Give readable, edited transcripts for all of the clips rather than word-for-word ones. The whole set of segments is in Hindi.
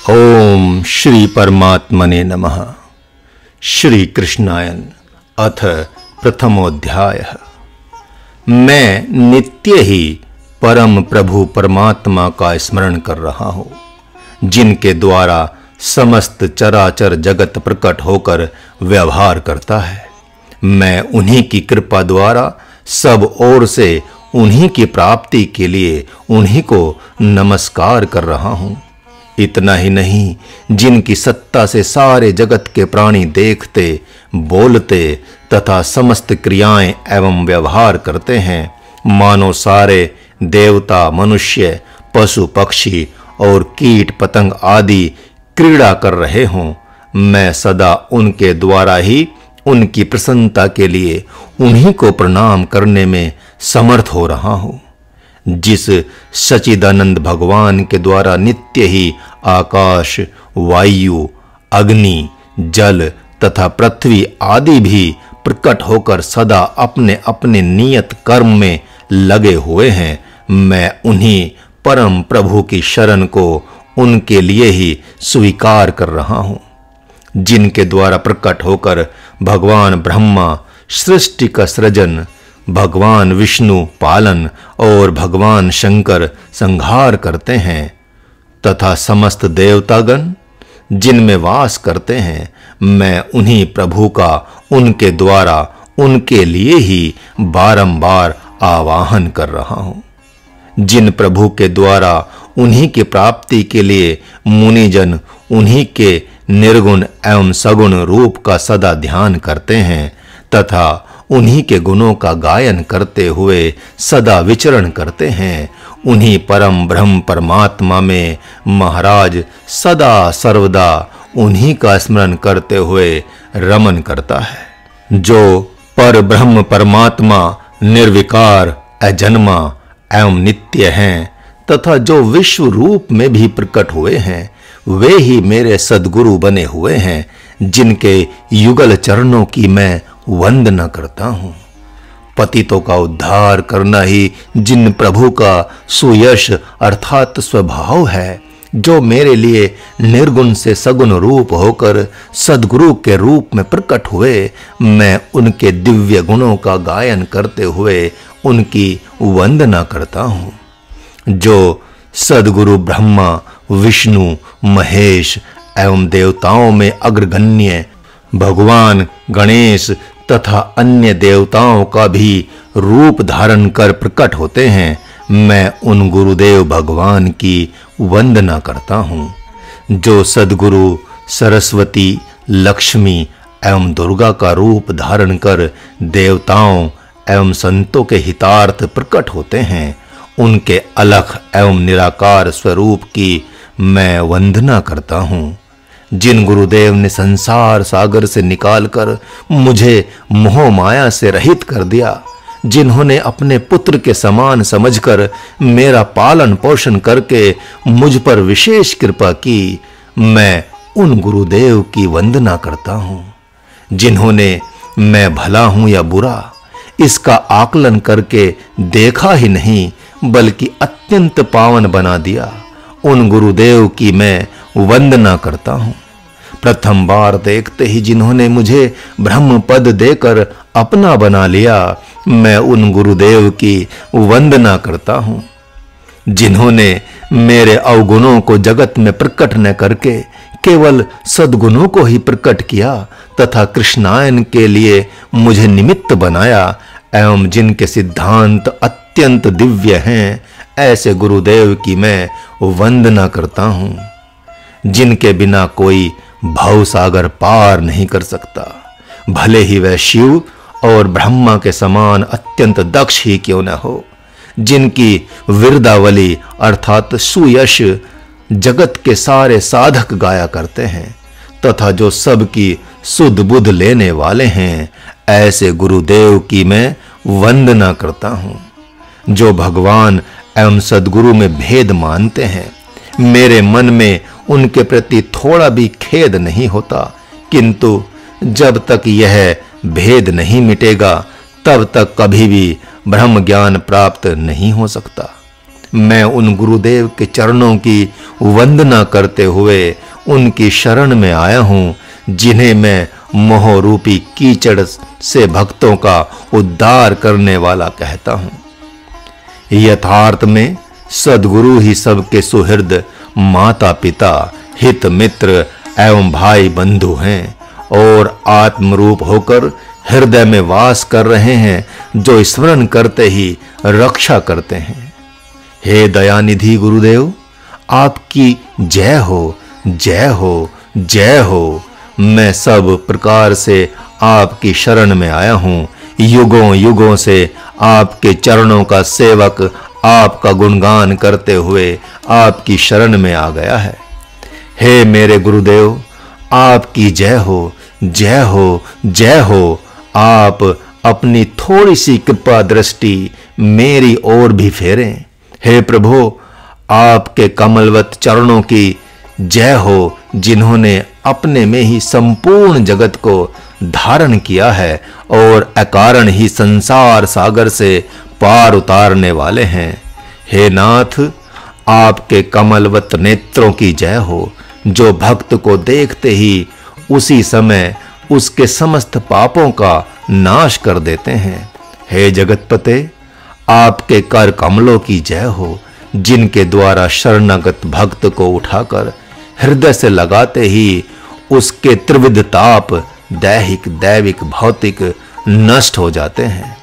ओम श्री परमात्मने नमः। श्री कृष्णायन। अथ प्रथमोऽध्यायः। मैं नित्य ही परम प्रभु परमात्मा का स्मरण कर रहा हूँ, जिनके द्वारा समस्त चराचर जगत प्रकट होकर व्यवहार करता है। मैं उन्हीं की कृपा द्वारा सब ओर से उन्हीं की प्राप्ति के लिए उन्हीं को नमस्कार कर रहा हूँ। इतना ही नहीं, जिनकी सत्ता से सारे जगत के प्राणी देखते, बोलते तथा समस्त क्रियाएं एवं व्यवहार करते हैं, मानो सारे देवता, मनुष्य, पशु पक्षी और कीट पतंग आदि क्रीड़ा कर रहे हों। मैं सदा उनके द्वारा ही उनकी प्रसन्नता के लिए उन्हीं को प्रणाम करने में समर्थ हो रहा हूँ। जिस सच्चिदानंद भगवान के द्वारा नित्य ही आकाश, वायु, अग्नि, जल तथा पृथ्वी आदि भी प्रकट होकर सदा अपने अपने नियत कर्म में लगे हुए हैं, मैं उन्हीं परम प्रभु की शरण को उनके लिए ही स्वीकार कर रहा हूँ, जिनके द्वारा प्रकट होकर भगवान ब्रह्मा सृष्टि का सृजन, भगवान विष्णु पालन और भगवान शंकर संहार करते हैं तथा समस्त देवतागण जिनमें वास करते हैं, मैं उन्हीं प्रभु का उनके द्वारा उनके लिए ही बारंबार आवाहन कर रहा हूँ। जिन प्रभु के द्वारा उन्हीं की प्राप्ति के लिए मुनिजन उन्हीं के निर्गुण एवं सगुण रूप का सदा ध्यान करते हैं तथा उन्हीं के गुणों का गायन करते हुए सदा विचरण करते हैं, उन्हीं परम ब्रह्म परमात्मा में महाराज सदा सर्वदा उन्हीं का स्मरण करते हुए रमन करता है। जो पर ब्रह्म परमात्मा निर्विकार, अजन्मा एवं नित्य हैं तथा जो विश्व रूप में भी प्रकट हुए हैं, वे ही मेरे सद्गुरु बने हुए हैं, जिनके युगल चरणों की मैं वंदना करता हूँ। पतितों का उद्धार करना ही जिन प्रभु का सुयश अर्थात स्वभाव है, जो मेरे लिए निर्गुण से सगुण रूप होकर सद्गुरु के रूप में प्रकट हुए, मैं उनके दिव्य गुणों का गायन करते हुए उनकी वंदना करता हूँ। जो सद्गुरु ब्रह्मा, विष्णु, महेश एवं देवताओं में अग्रगण्य भगवान गणेश तथा अन्य देवताओं का भी रूप धारण कर प्रकट होते हैं, मैं उन गुरुदेव भगवान की वंदना करता हूँ। जो सद्गुरु सरस्वती, लक्ष्मी एवं दुर्गा का रूप धारण कर देवताओं एवं संतों के हितार्थ प्रकट होते हैं, उनके अलख एवं निराकार स्वरूप की मैं वंदना करता हूँ। जिन गुरुदेव ने संसार सागर से निकालकर मुझे मोह माया से रहित कर दिया, जिन्होंने अपने पुत्र के समान समझकर मेरा पालन पोषण करके मुझ पर विशेष कृपा की, मैं उन गुरुदेव की वंदना करता हूँ। जिन्होंने मैं भला हूँ या बुरा इसका आकलन करके देखा ही नहीं, बल्कि अत्यंत पावन बना दिया, उन गुरुदेव की मैं वंदना करता हूँ। प्रथम बार देखते ही जिन्होंने मुझे ब्रह्म पद देकर अपना बना लिया, मैं उन गुरुदेव की वंदना करता हूँ। जिन्होंने मेरे अवगुणों को जगत में प्रकट न करके केवल सद्गुणों को ही प्रकट किया तथा कृष्णायन के लिए मुझे निमित्त बनाया एवं जिनके सिद्धांत अत्यंत दिव्य हैं, ऐसे गुरुदेव की मैं वंदना करता हूँ। जिनके बिना कोई भव सागर पार नहीं कर सकता, भले ही वह शिव और ब्रह्मा के समान अत्यंत दक्ष ही क्यों न हो। जिनकी विरदावली अर्थात सुयश जगत के सारे साधक गाया करते हैं तथा जो सबकी सुध बुध लेने वाले हैं, ऐसे गुरुदेव की मैं वंदना करता हूँ। जो भगवान एवं सद्गुरु में भेद मानते हैं, मेरे मन में उनके प्रति थोड़ा भी खेद नहीं होता, किंतु जब तक यह भेद नहीं मिटेगा, तब तक कभी भी ब्रह्म ज्ञान प्राप्त नहीं हो सकता। मैं उन गुरुदेव के चरणों की वंदना करते हुए उनकी शरण में आया हूँ, जिन्हें मैं मोह रूपी कीचड़ से भक्तों का उद्धार करने वाला कहता हूँ। यथार्थ में सद्गुरु ही सबके सुहृद, माता पिता, हित मित्र एवं भाई बंधु हैं और आत्म रूप होकर हृदय में वास कर रहे हैं, जो स्मरण करते ही रक्षा करते हैं। हे दयानिधि गुरुदेव, आपकी जय हो, जय हो, जय हो। मैं सब प्रकार से आपकी शरण में आया हूँ। युगों युगों से आपके चरणों का सेवक आपका गुणगान करते हुए आपकी शरण में आ गया है। हे मेरे गुरुदेव, आपकी जय हो, जय हो, जय हो। आप अपनी थोड़ी सी कृपा दृष्टि मेरी ओर भी फेरें। हे प्रभु, आपके कमलवत चरणों की जय हो, जिन्होंने अपने में ही संपूर्ण जगत को धारण किया है और अकारण ही संसार सागर से पार उतारने वाले हैं। हे नाथ, आपके कमलवत नेत्रों की जय हो, जो भक्त को देखते ही उसी समय उसके समस्त पापों का नाश कर देते हैं। हे जगतपते, आपके कर कमलों की जय हो, जिनके द्वारा शरणागत भक्त को उठाकर हृदय से लगाते ही उसके त्रिविध ताप दैहिक, दैविक, भौतिक नष्ट हो जाते हैं।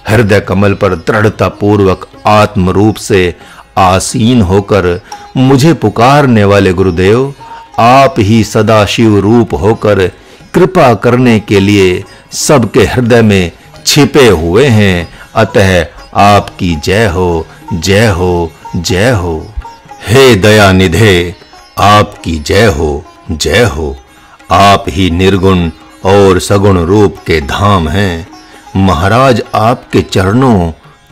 हृदय कमल पर दृढ़ता पूर्वक आत्म रूप से आसीन होकर मुझे पुकारने वाले गुरुदेव, आप ही सदा शिव रूप होकर कृपा करने के लिए सबके हृदय में छिपे हुए हैं। अतः आपकी जय हो, जय हो, जय हो। हे दयानिधे, आपकी जय हो, जय हो। आप ही निर्गुण और सगुण रूप के धाम हैं। महाराज आपके चरणों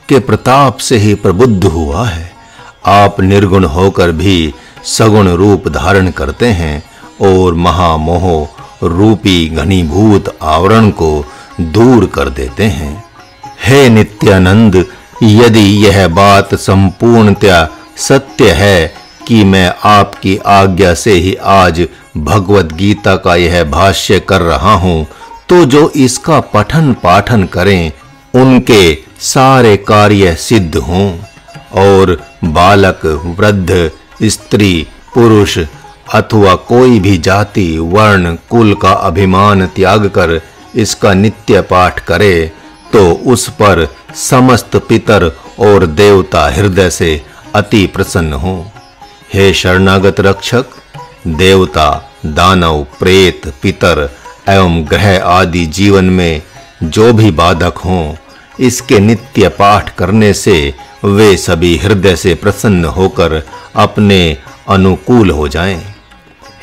के प्रताप से ही प्रबुद्ध हुआ है। आप निर्गुण होकर भी सगुण रूप धारण करते हैं और महामोह रूपी घनीभूत आवरण को दूर कर देते हैं। हे नित्यानंद, यदि यह बात संपूर्णतया सत्य है कि मैं आपकी आज्ञा से ही आज भगवत गीता का यह भाष्य कर रहा हूँ, तो जो इसका पठन पाठन करें उनके सारे कार्य सिद्ध हों और बालक, वृद्ध, स्त्री, पुरुष अथवा कोई भी जाति, वर्ण, कुल का अभिमान त्याग कर इसका नित्य पाठ करे, तो उस पर समस्त पितर और देवता हृदय से अति प्रसन्न हों। हे शरणागत रक्षक, देवता, दानव, प्रेत, पितर एवं ग्रह आदि जीवन में जो भी बाधक हों, इसके नित्य पाठ करने से वे सभी हृदय से प्रसन्न होकर अपने अनुकूल हो जाएं।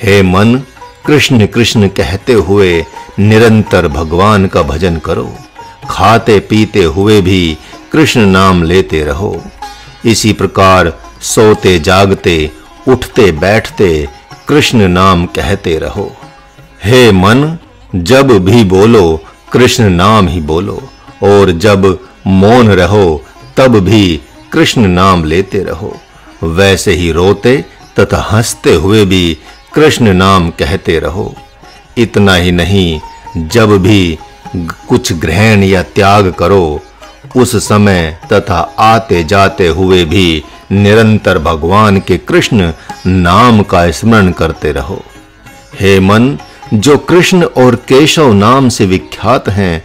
हे मन, कृष्ण कृष्ण कहते हुए निरंतर भगवान का भजन करो। खाते पीते हुए भी कृष्ण नाम लेते रहो। इसी प्रकार सोते जागते, उठते बैठते कृष्ण नाम कहते रहो। हे मन, जब भी बोलो कृष्ण नाम ही बोलो और जब मौन रहो तब भी कृष्ण नाम लेते रहो। वैसे ही रोते तथा हंसते हुए भी कृष्ण नाम कहते रहो। इतना ही नहीं, जब भी कुछ ग्रहण या त्याग करो उस समय तथा आते जाते हुए भी निरंतर भगवान के कृष्ण नाम का स्मरण करते रहो। हे मन, जो कृष्ण और केशव नाम से विख्यात हैं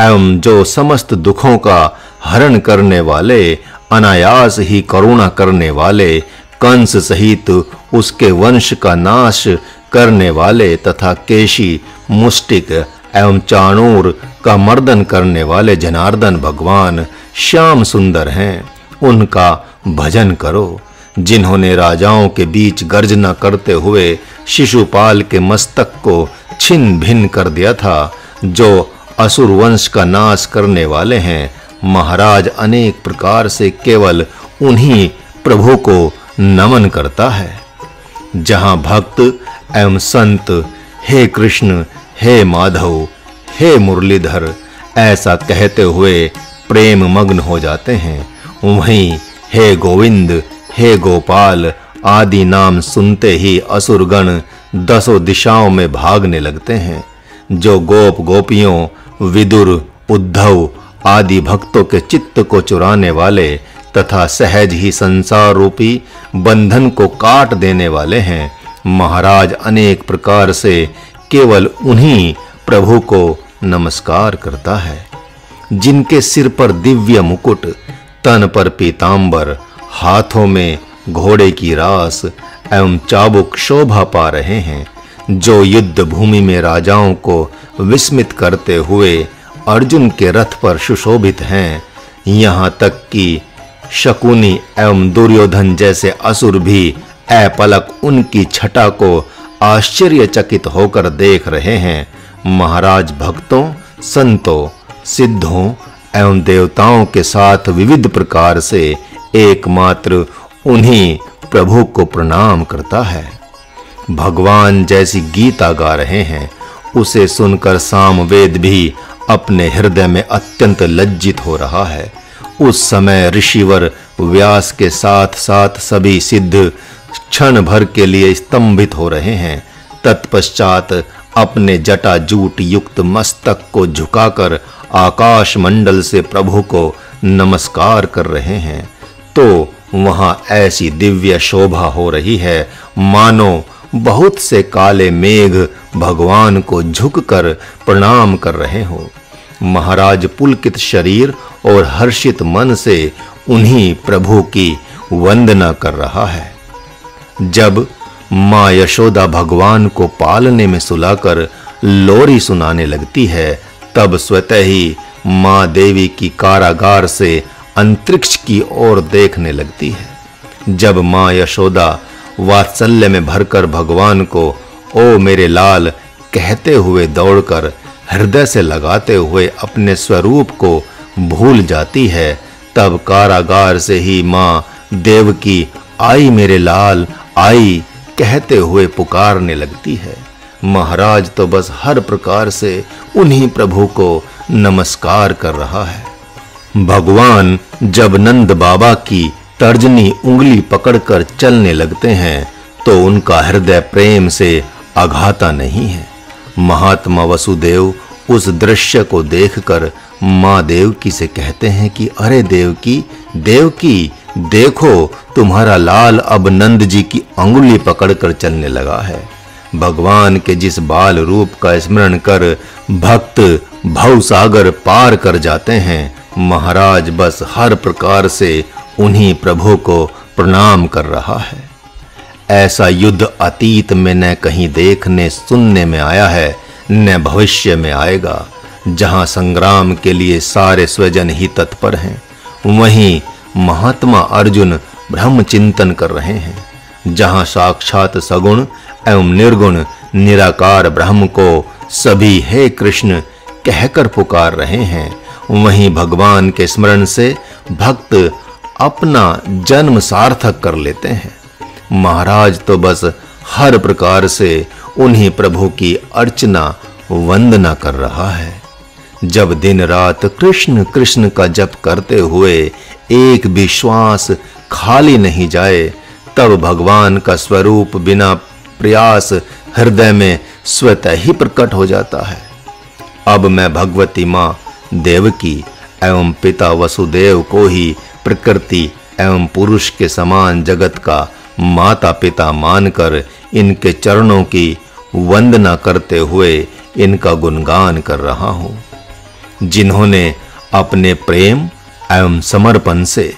एवं जो समस्त दुखों का हरण करने वाले, अनायास ही करुणा करने वाले, कंस सहित उसके वंश का नाश करने वाले तथा केशी, मुष्टिक एवं चाणूर का मर्दन करने वाले जनार्दन भगवान श्याम सुंदर हैं, उनका भजन करो। जिन्होंने राजाओं के बीच गर्जना करते हुए शिशुपाल के मस्तक को छिन्न भिन्न कर दिया था, जो असुर वंश का नाश करने वाले हैं, महाराज अनेक प्रकार से केवल उन्हीं प्रभु को नमन करता है। जहां भक्त एवं संत हे कृष्ण, हे माधव, हे मुरलीधर ऐसा कहते हुए प्रेम मग्न हो जाते हैं, वहीं हे गोविंद, हे गोपाल आदि नाम सुनते ही असुरगण दसों दिशाओं में भागने लगते हैं। जो गोप गोपियों, विदुर, उद्धव आदि भक्तों के चित्त को चुराने वाले तथा सहज ही संसार रूपी बंधन को काट देने वाले हैं, महाराज अनेक प्रकार से केवल उन्हीं प्रभु को नमस्कार करता है, जिनके सिर पर दिव्य मुकुट, तन पर पीतांबर, हाथों में घोड़े की रास एवं चाबुक शोभा पा रहे हैं, जो युद्ध भूमि में राजाओं को विस्मित करते हुए अर्जुन के रथ पर सुशोभित हैं। यहाँ तक कि शकुनी एवं दुर्योधन जैसे असुर भी अपलक उनकी छटा को आश्चर्यचकित होकर देख रहे हैं। महाराज भक्तों, संतों, सिद्धों एवं देवताओं के साथ विविध प्रकार से एकमात्र उन्हीं प्रभु को प्रणाम करता है। भगवान जैसी गीता गा रहे हैं, उसे सुनकर सामवेद भी अपने हृदय में अत्यंत लज्जित हो रहा है। उस समय ऋषिवर व्यास के साथ-साथ सभी सिद्ध क्षण भर के लिए स्तंभित हो रहे हैं। तत्पश्चात अपने जटाजूट युक्त मस्तक को झुकाकर आकाश मंडल से प्रभु को नमस्कार कर रहे हैं। तो वहां ऐसी दिव्य शोभा हो रही है मानो बहुत से काले मेघ भगवान को झुककर प्रणाम कर रहे हो। महाराज पुलकित शरीर और हर्षित मन से उन्हीं प्रभु की वंदना कर रहा है। जब मां यशोदा भगवान को पालने में सुलाकर लोरी सुनाने लगती है, तब स्वतः ही मां देवी की कारागार से अंतरिक्ष की ओर देखने लगती है। जब मां यशोदा वात्सल्य में भरकर भगवान को ओ मेरे लाल कहते हुए दौड़कर हृदय से लगाते हुए अपने स्वरूप को भूल जाती है, तब कारागार से ही मां देवकी आई मेरे लाल आई कहते हुए पुकारने लगती है। महाराज तो बस हर प्रकार से उन्हीं प्रभु को नमस्कार कर रहा है। भगवान जब नंद बाबा की तर्जनी उंगली पकड़कर चलने लगते हैं, तो उनका हृदय प्रेम से आघाता नहीं है। महात्मा वसुदेव उस दृश्य को देखकर मां देवकी से कहते हैं कि अरे देवकी, देवकी देखो, तुम्हारा लाल अब नंद जी की अंगुली पकड़कर चलने लगा है। भगवान के जिस बाल रूप का स्मरण कर भक्त भव सागर पार कर जाते हैं, महाराज बस हर प्रकार से उन्हीं प्रभु को प्रणाम कर रहा है। ऐसा युद्ध अतीत में न कहीं देखने सुनने में आया है, न भविष्य में आएगा। जहां संग्राम के लिए सारे स्वजन ही तत्पर हैं, वहीं महात्मा अर्जुन ब्रह्म चिंतन कर रहे हैं। जहां साक्षात सगुण एवं निर्गुण निराकार ब्रह्म को सभी हे कृष्ण कहकर पुकार रहे हैं, वहीं भगवान के स्मरण से भक्त अपना जन्म सार्थक कर लेते हैं। महाराज तो बस हर प्रकार से उन्हीं प्रभु की अर्चना वंदना कर रहा है। जब दिन रात कृष्ण कृष्ण का जप करते हुए एक भी श्वास खाली नहीं जाए, तब भगवान का स्वरूप बिना प्रयास हृदय में स्वतः ही प्रकट हो जाता है। अब मैं भगवती मां देवकी एवं पिता वसुदेव को ही प्रकृति एवं पुरुष के समान जगत का माता पिता मानकर इनके चरणों की वंदना करते हुए इनका गुणगान कर रहा हूँ, जिन्होंने अपने प्रेम एवं समर्पण से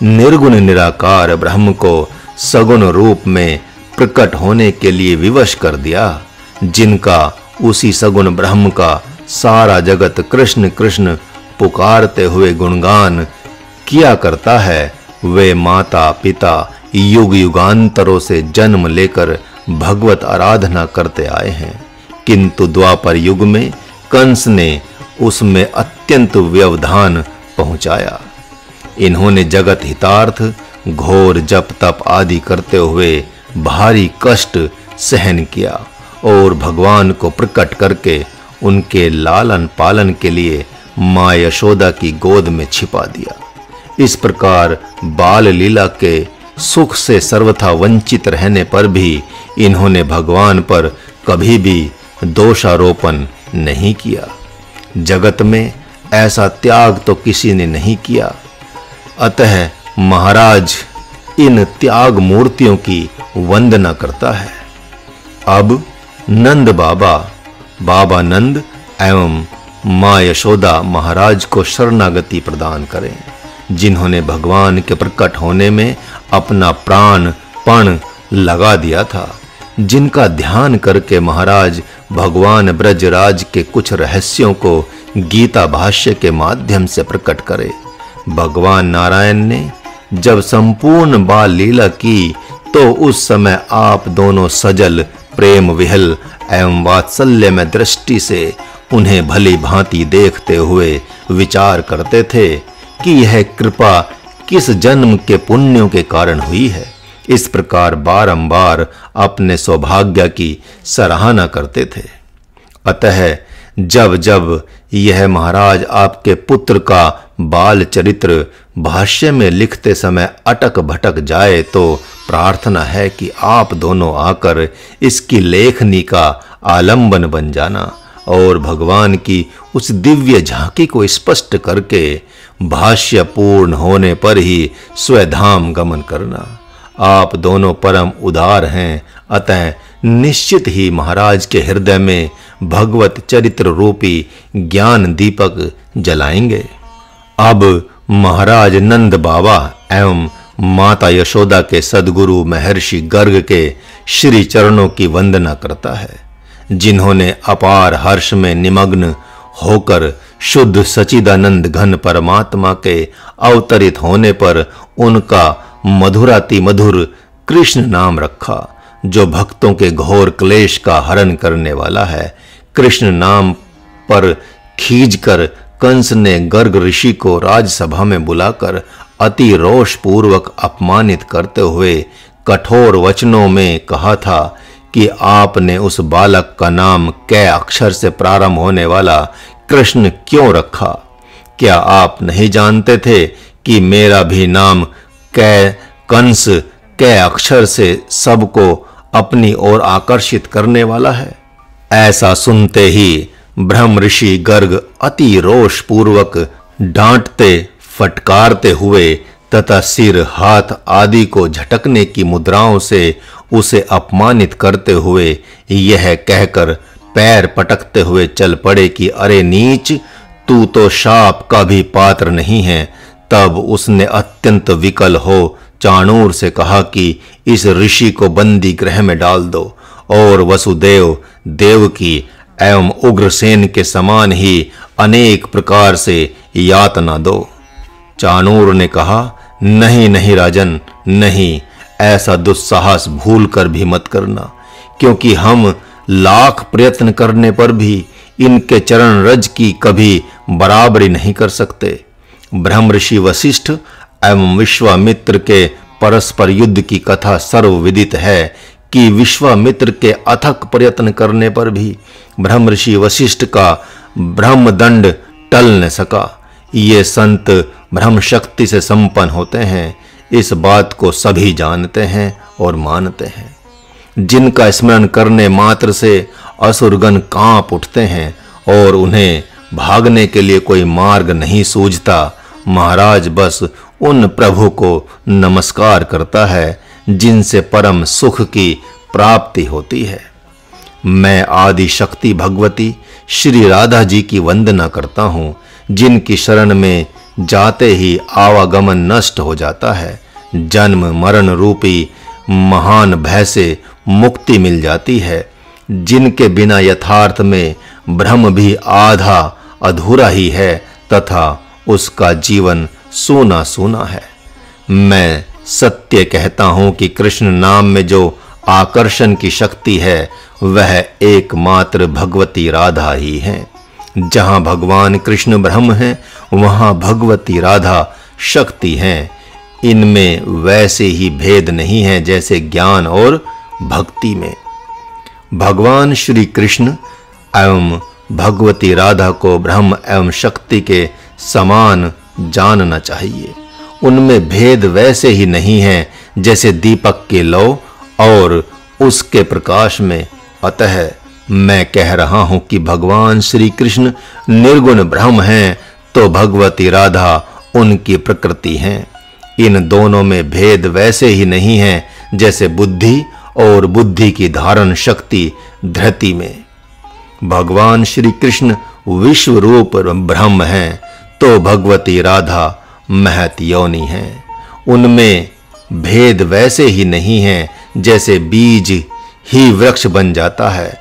निर्गुण निराकार ब्रह्म को सगुण रूप में प्रकट होने के लिए विवश कर दिया। जिनका उसी सगुण ब्रह्म का सारा जगत कृष्ण कृष्ण पुकारते हुए गुणगान किया करता है, वे माता पिता युग युगांतरों से जन्म लेकर भगवत आराधना करते आए हैं। किंतु द्वापर युग में कंस ने उसमें अत्यंत व्यवधान पहुंचाया। इन्होंने जगत हितार्थ घोर जप तप आदि करते हुए भारी कष्ट सहन किया और भगवान को प्रकट करके उनके लालन पालन के लिए मां यशोदा की गोद में छिपा दिया। इस प्रकार बाल लीला के सुख से सर्वथा वंचित रहने पर भी इन्होंने भगवान पर कभी भी दोषारोपण नहीं किया। जगत में ऐसा त्याग तो किसी ने नहीं किया। अतः महाराज इन त्याग मूर्तियों की वंदना करता है। अब नंद बाबा नंद एवं मां यशोदा महाराज को शरणागति प्रदान करें, जिन्होंने भगवान के प्रकट होने में अपना प्राणपण लगा दिया था, जिनका ध्यान करके महाराज भगवान ब्रजराज के कुछ रहस्यों को गीता भाष्य के माध्यम से प्रकट करे। भगवान नारायण ने जब संपूर्ण बाल लीला की तो उस समय आप दोनों सजल प्रेम विहल एवं वात्सल्य में दृष्टि से उन्हें भली भांति देखते हुए विचार करते थे कि यह कृपा किस जन्म के पुण्यों के कारण हुई है। इस प्रकार बारंबार अपने सौभाग्य की सराहना करते थे। अतः जब जब यह महाराज आपके पुत्र का बाल चरित्र भाष्य में लिखते समय अटक भटक जाए तो प्रार्थना है कि आप दोनों आकर इसकी लेखनी का आलंबन बन जाना और भगवान की उस दिव्य झांकी को स्पष्ट करके भाष्य पूर्ण होने पर ही स्वधाम गमन करना। आप दोनों परम उदार हैं, अतः निश्चित ही महाराज के हृदय में भगवत चरित्र रूपी ज्ञान दीपक जलाएंगे। अब महाराज नंद बाबा एवं माता यशोदा के सद्गुरु महर्षि गर्ग के श्री चरणों की वंदना करता है, जिन्होंने अपार हर्ष में निमग्न होकर शुद्ध सच्चिदानंद घन परमात्मा के अवतरित होने पर उनका मधुराति मधुर कृष्ण नाम रखा, जो भक्तों के घोर क्लेश का हरण करने वाला है। कृष्ण नाम पर खींचकर कंस ने गर्ग ऋषि को राजसभा में बुलाकर अति रोष पूर्वक अपमानित करते हुए कठोर वचनों में कहा था कि आपने उस बालक का नाम कै अक्षर से प्रारंभ होने वाला कृष्ण क्यों रखा? क्या आप नहीं जानते थे कि मेरा भी नाम कै कंस कै अक्षर से सबको अपनी ओर आकर्षित करने वाला है? ऐसा सुनते ही ब्रह्म ऋषि गर्ग अति रोष पूर्वक डांटते फटकारते हुए तथा सिर हाथ आदि को झटकने की मुद्राओं से उसे अपमानित करते हुए यह कहकर पैर पटकते हुए चल पड़े कि अरे नीच, तू तो शाप का भी पात्र नहीं है। तब उसने अत्यंत विकल हो चाणूर से कहा कि इस ऋषि को बंदी गृह में डाल दो और वसुदेव, देवकी एवं उग्रसेन के समान ही अनेक प्रकार से यातना दो। चाणूर ने कहा, नहीं नहीं राजन, नहीं, ऐसा दुस्साहस भूल कर भी मत करना, क्योंकि हम लाख प्रयत्न करने पर भी इनके चरण रज की कभी बराबरी नहीं कर सकते। ब्रह्मऋषि वशिष्ठ एवं विश्वामित्र के परस्पर युद्ध की कथा सर्वविदित है कि विश्वामित्र के अथक प्रयत्न करने पर भी ब्रह्मऋषि वशिष्ठ का ब्रह्मदंड टल न सका। ये संत ब्रह्म शक्ति से संपन्न होते हैं, इस बात को सभी जानते हैं और मानते हैं, जिनका स्मरण करने मात्र से असुरगण कांप उठते हैं और उन्हें भागने के लिए कोई मार्ग नहीं सूझता। महाराज बस उन प्रभु को नमस्कार करता है जिनसे परम सुख की प्राप्ति होती है। मैं आदि शक्ति भगवती श्री राधा जी की वंदना करता हूँ, जिनकी शरण में जाते ही आवागमन नष्ट हो जाता है, जन्म मरण रूपी महान भय से मुक्ति मिल जाती है, जिनके बिना यथार्थ में ब्रह्म भी आधा अधूरा ही है तथा उसका जीवन सूना सूना है। मैं सत्य कहता हूँ कि कृष्ण नाम में जो आकर्षण की शक्ति है वह एकमात्र भगवती राधा ही है। जहाँ भगवान कृष्ण ब्रह्म हैं, वहाँ भगवती राधा शक्ति हैं। इनमें वैसे ही भेद नहीं है जैसे ज्ञान और भक्ति में। भगवान श्री कृष्ण एवं भगवती राधा को ब्रह्म एवं शक्ति के समान जानना चाहिए। उनमें भेद वैसे ही नहीं है जैसे दीपक के लौ और उसके प्रकाश में। अतः मैं कह रहा हूं कि भगवान श्री कृष्ण निर्गुण ब्रह्म हैं तो भगवती राधा उनकी प्रकृति हैं। इन दोनों में भेद वैसे ही नहीं है जैसे बुद्धि और बुद्धि की धारण शक्ति धृति में। भगवान श्री कृष्ण विश्व रूप ब्रह्म हैं तो भगवती राधा महत योनि हैं। उनमें भेद वैसे ही नहीं है जैसे बीज ही वृक्ष बन जाता है।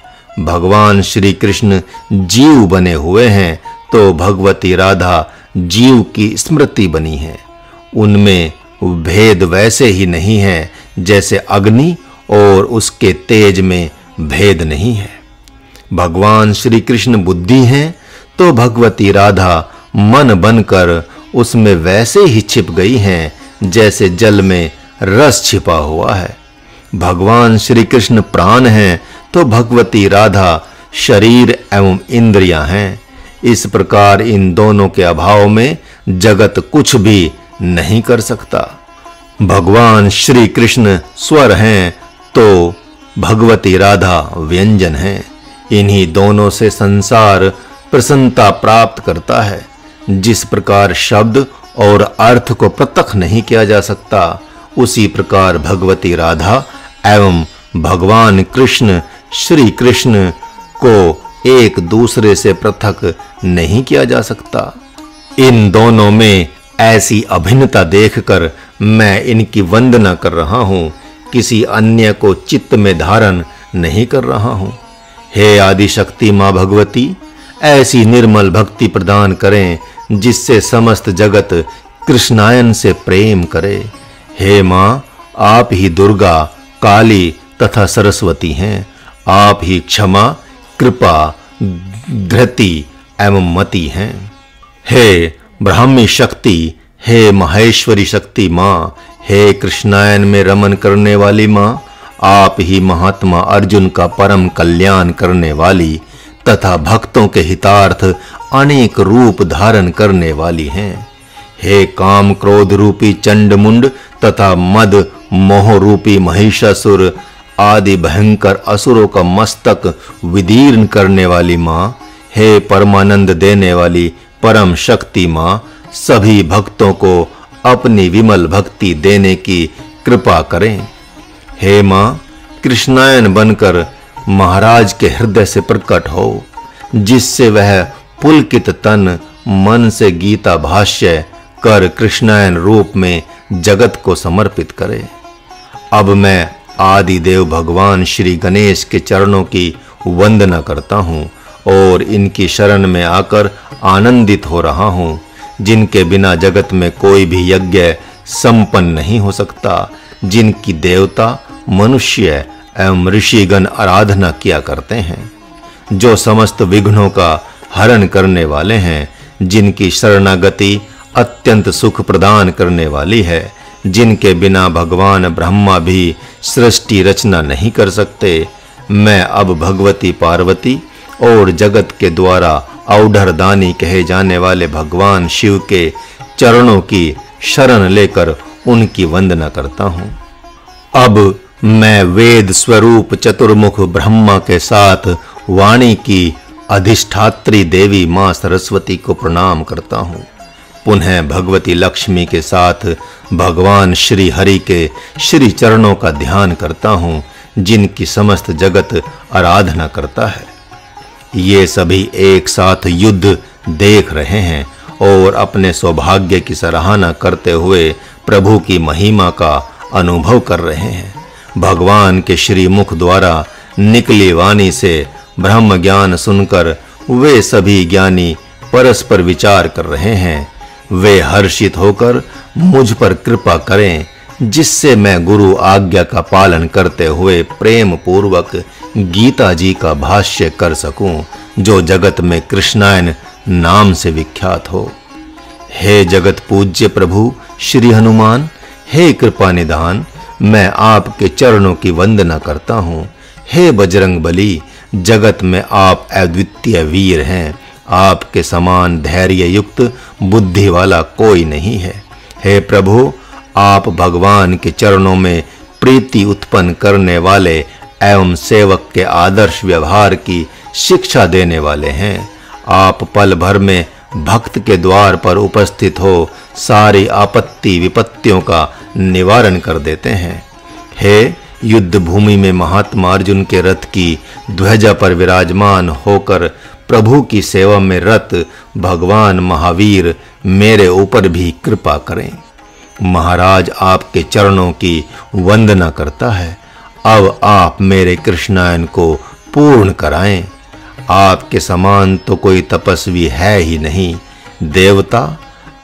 भगवान श्री कृष्ण जीव बने हुए हैं तो भगवती राधा जीव की स्मृति बनी है। उनमें भेद वैसे ही नहीं है जैसे अग्नि और उसके तेज में भेद नहीं है। भगवान श्री कृष्ण बुद्धि हैं तो भगवती राधा मन बनकर उसमें वैसे ही छिप गई हैं जैसे जल में रस छिपा हुआ है। भगवान श्री कृष्ण प्राण हैं तो भगवती राधा शरीर एवं इंद्रियां हैं। इस प्रकार इन दोनों के अभाव में जगत कुछ भी नहीं कर सकता। भगवान श्री कृष्ण स्वर हैं तो भगवती राधा व्यंजन हैं। इन्हीं दोनों से संसार प्रसन्नता प्राप्त करता है। जिस प्रकार शब्द और अर्थ को पृथक नहीं किया जा सकता, उसी प्रकार भगवती राधा एवं भगवान कृष्ण श्री कृष्ण को एक दूसरे से पृथक नहीं किया जा सकता। इन दोनों में ऐसी अभिन्नता देखकर मैं इनकी वंदना कर रहा हूं, किसी अन्य को चित्त में धारण नहीं कर रहा हूं। हे आदि शक्ति मां भगवती, ऐसी निर्मल भक्ति प्रदान करें जिससे समस्त जगत कृष्णायन से प्रेम करे। हे मां, आप ही दुर्गा, काली तथा सरस्वती हैं। आप ही क्षमा, कृपा, धृति एवं मति हैं। हे ब्राह्मी शक्ति, हे महेश्वरी शक्ति मां, हे कृष्णायन में रमन करने वाली मां, आप ही महात्मा अर्जुन का परम कल्याण करने वाली तथा भक्तों के हितार्थ अनेक रूप धारण करने वाली हैं। हे काम क्रोध रूपी चंड मुंड तथा मद मोह रूपी महिषासुर आदि भयंकर असुरों का मस्तक विदीर्ण करने वाली मां, हे परमानंद देने वाली परम शक्ति मां, सभी भक्तों को अपनी विमल भक्ति देने की कृपा करें। हे मां, कृष्णायन बनकर महाराज के हृदय से प्रकट हो, जिससे वह पुलकित तन मन से गीता भाष्य कर कृष्णायन रूप में जगत को समर्पित करे। अब मैं आदि देव भगवान श्री गणेश के चरणों की वंदना करता हूँ और इनकी शरण में आकर आनंदित हो रहा हूँ, जिनके बिना जगत में कोई भी यज्ञ संपन्न नहीं हो सकता, जिनकी देवता मनुष्य एवं ऋषिगण आराधना किया करते हैं, जो समस्त विघ्नों का हरण करने वाले हैं, जिनकी शरणागति अत्यंत सुख प्रदान करने वाली है, जिनके बिना भगवान ब्रह्मा भी सृष्टि रचना नहीं कर सकते। मैं अब भगवती पार्वती और जगत के द्वारा औढ़रदानी कहे जाने वाले भगवान शिव के चरणों की शरण लेकर उनकी वंदना करता हूँ। अब मैं वेद स्वरूप चतुर्मुख ब्रह्मा के साथ वाणी की अधिष्ठात्री देवी मां सरस्वती को प्रणाम करता हूँ। पुनः भगवती लक्ष्मी के साथ भगवान श्री हरि के श्री चरणों का ध्यान करता हूँ, जिनकी समस्त जगत आराधना करता है। ये सभी एक साथ युद्ध देख रहे हैं और अपने सौभाग्य की सराहना करते हुए प्रभु की महिमा का अनुभव कर रहे हैं। भगवान के श्री मुख द्वारा निकली वाणी से ब्रह्म ज्ञान सुनकर वे सभी ज्ञानी परस्पर विचार कर रहे हैं। वे हर्षित होकर मुझ पर कृपा करें, जिससे मैं गुरु आज्ञा का पालन करते हुए प्रेम पूर्वक गीता जी का भाष्य कर सकूं, जो जगत में कृष्णायन नाम से विख्यात हो। हे जगत पूज्य प्रभु श्री हनुमान, हे कृपा निधान, मैं आपके चरणों की वंदना करता हूँ। हे बजरंग बली, जगत में आप अद्वितीय वीर हैं। आपके समान धैर्य युक्त बुद्धि वाला कोई नहीं है। हे प्रभु, आप भगवान के चरणों में प्रीति उत्पन्न करने वाले एवं सेवक के आदर्श व्यवहार की शिक्षा देने वाले हैं। आप पल भर में भक्त के द्वार पर उपस्थित हो सारी आपत्ति विपत्तियों का निवारण कर देते हैं। हे युद्ध भूमि में महात्मा अर्जुन के रथ की ध्वजा पर विराजमान होकर प्रभु की सेवा में रत भगवान महावीर मेरे ऊपर भी कृपा करें। महाराज आपके चरणों की वंदना करता है। अब आप मेरे कृष्णायन को पूर्ण कराएं। आपके समान तो कोई तपस्वी है ही नहीं। देवता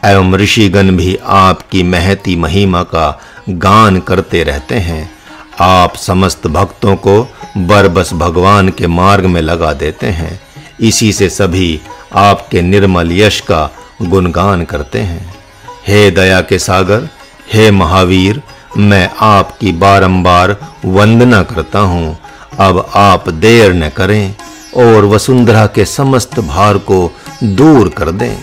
एवं ऋषिगण भी आपकी महती महिमा का गान करते रहते हैं। आप समस्त भक्तों को बरबस भगवान के मार्ग में लगा देते हैं। इसी से सभी आपके निर्मल यश का गुणगान करते हैं। हे दया के सागर, हे महावीर, मैं आपकी बारंबार वंदना करता हूँ। अब आप देर न करें और वसुंधरा के समस्त भार को दूर कर दें।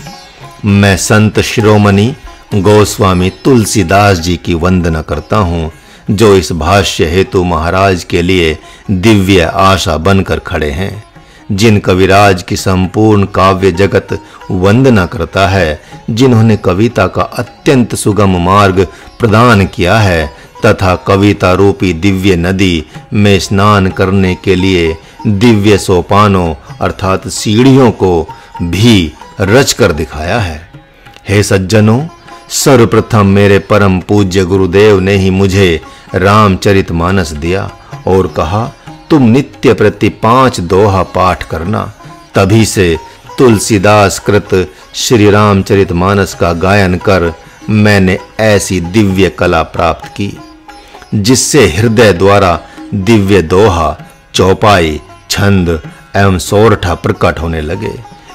मैं संत शिरोमणि गोस्वामी तुलसीदास जी की वंदना करता हूँ, जो इस भाष्य हेतु महाराज के लिए दिव्य आशा बनकर खड़े हैं। जिन कविराज की संपूर्ण काव्य जगत वंदना करता है, जिन्होंने कविता का अत्यंत सुगम मार्ग प्रदान किया है तथा कविता रूपी दिव्य नदी में स्नान करने के लिए दिव्य सोपानों अर्थात सीढ़ियों को भी रच कर दिखाया है। हे सज्जनों, सर्वप्रथम मेरे परम पूज्य गुरुदेव ने ही मुझे रामचरितमानस दिया और कहा, तुम नित्य प्रति 5 दोहा पाठ करना। तभी से तुलसीदास कृत श्री रामचरितमानस का गायन कर मैंने ऐसी दिव्य कला प्राप्त की, जिससे हृदय द्वारा दिव्य दोहा, चौपाई, छंद एवं सोरठा प्रकट होने लगे।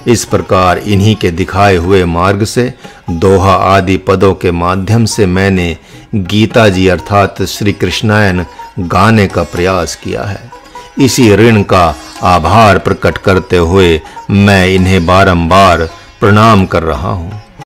इस प्रकार इन्हीं के दिखाए हुए मार्ग से दोहा आदि पदों के माध्यम से मैंने गीता जी अर्थात श्री कृष्णायन गाने का प्रयास किया है। इसी ऋण का आभार प्रकट करते हुए मैं इन्हें बारंबार प्रणाम कर रहा हूँ।